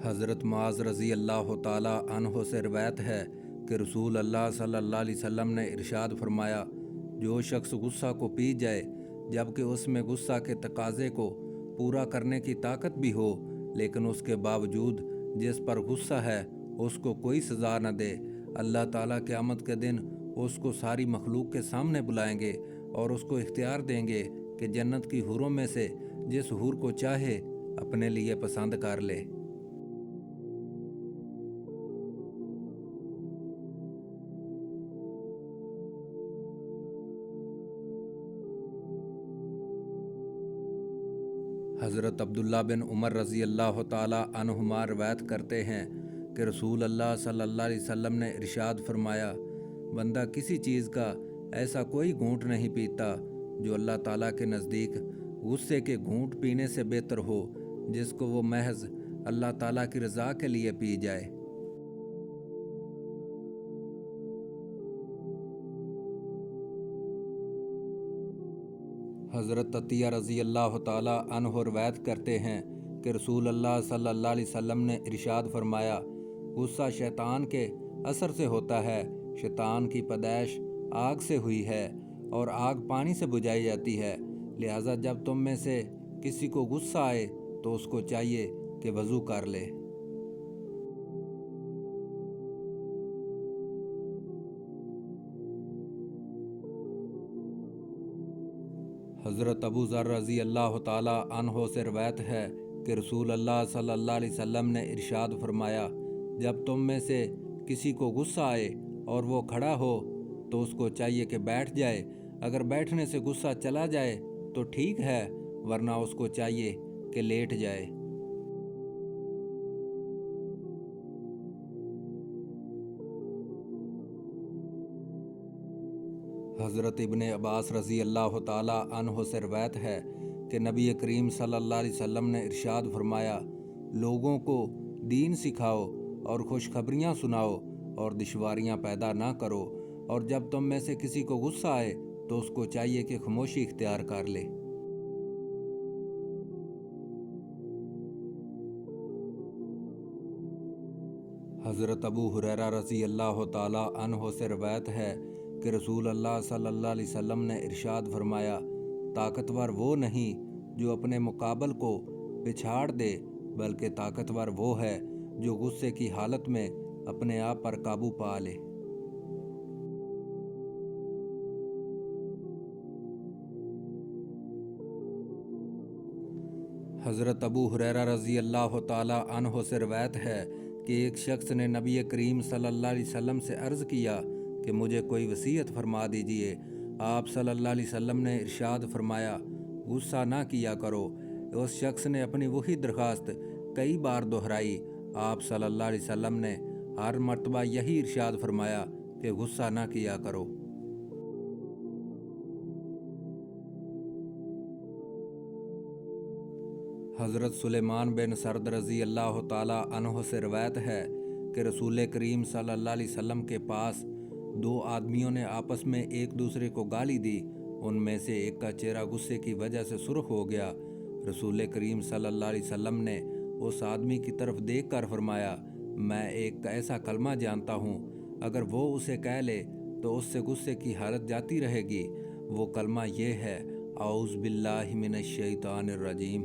حضرت معاذ رضی اللہ تعالیٰ عنہ سے روایت ہے کہ رسول اللہ صلی اللہ علیہ وسلم نے ارشاد فرمایا، جو شخص غصہ کو پی جائے جبکہ اس میں غصہ کے تقاضے کو پورا کرنے کی طاقت بھی ہو، لیکن اس کے باوجود جس پر غصہ ہے اس کو کوئی سزا نہ دے، اللہ تعالیٰ قیامت کے دن اس کو ساری مخلوق کے سامنے بلائیں گے اور اس کو اختیار دیں گے کہ جنت کی حوروں میں سے جس حور کو چاہے اپنے لیے پسند کر لے۔ حضرت عبداللہ بن عمر رضی اللہ تعالیٰ عنہما روایت کرتے ہیں کہ رسول اللہ صلی اللہ علیہ وسلم نے ارشاد فرمایا، بندہ کسی چیز کا ایسا کوئی گھونٹ نہیں پیتا جو اللہ تعالیٰ کے نزدیک غصے کے گھونٹ پینے سے بہتر ہو، جس کو وہ محض اللہ تعالیٰ کی رضا کے لیے پی جائے۔ حضرت عطیہ رضی اللہ تعالیٰ عنہ روایت کرتے ہیں کہ رسول اللہ صلی اللہ علیہ وسلم نے ارشاد فرمایا، غصہ شیطان کے اثر سے ہوتا ہے، شیطان کی پیدائش آگ سے ہوئی ہے اور آگ پانی سے بجھائی جاتی ہے، لہٰذا جب تم میں سے کسی کو غصہ آئے تو اس کو چاہیے کہ وضو کر لے۔ حضرت ابو ذر رضی اللہ تعالیٰ عنہ سے روایت ہے کہ رسول اللہ صلی اللہ علیہ وسلم نے ارشاد فرمایا، جب تم میں سے کسی کو غصہ آئے اور وہ کھڑا ہو تو اس کو چاہیے کہ بیٹھ جائے، اگر بیٹھنے سے غصہ چلا جائے تو ٹھیک ہے، ورنہ اس کو چاہیے کہ لیٹ جائے۔ حضرت ابن عباس رضی اللہ تعالیٰ عنہ سے روایت ہے کہ نبی کریم صلی اللہ علیہ وسلم نے ارشاد فرمایا، لوگوں کو دین سکھاؤ اور خوشخبریاں سناؤ اور دشواریاں پیدا نہ کرو، اور جب تم میں سے کسی کو غصہ آئے تو اس کو چاہیے کہ خاموشی اختیار کر لے۔ حضرت ابو ہریرہ رضی اللہ تعالیٰ عنہ سے روایت ہے کہ رسول اللہ صلی اللہ علیہ وسلم نے ارشاد فرمایا، طاقتور وہ نہیں جو اپنے مقابل کو پچھاڑ دے، بلکہ طاقتور وہ ہے جو غصے کی حالت میں اپنے آپ پر قابو پا لے۔ حضرت ابو ہریرہ رضی اللہ تعالیٰ عنہ سے روایت ہے کہ ایک شخص نے نبی کریم صلی اللہ علیہ وسلم سے عرض کیا کہ مجھے کوئی وصیت فرما دیجئے۔ آپ صلی اللہ علیہ وسلم نے ارشاد فرمایا، غصہ نہ کیا کرو۔ اس شخص نے اپنی وہی درخواست کئی بار دہرائی، آپ صلی اللہ علیہ وسلم نے ہر مرتبہ یہی ارشاد فرمایا کہ غصہ نہ کیا کرو۔ حضرت سلیمان بن سرد رضی اللہ تعالیٰ عنہ سے روایت ہے کہ رسول کریم صلی اللہ علیہ وسلم کے پاس دو آدمیوں نے آپس میں ایک دوسرے کو گالی دی، ان میں سے ایک کا چہرہ غصے کی وجہ سے سرخ ہو گیا۔ رسول کریم صلی اللہ علیہ وسلم نے اس آدمی کی طرف دیکھ کر فرمایا، میں ایک ایسا کلمہ جانتا ہوں، اگر وہ اسے کہہ لے تو اس سے غصے کی حالت جاتی رہے گی، وہ کلمہ یہ ہے، اعوذ باللہ من الشیطان الرجیم۔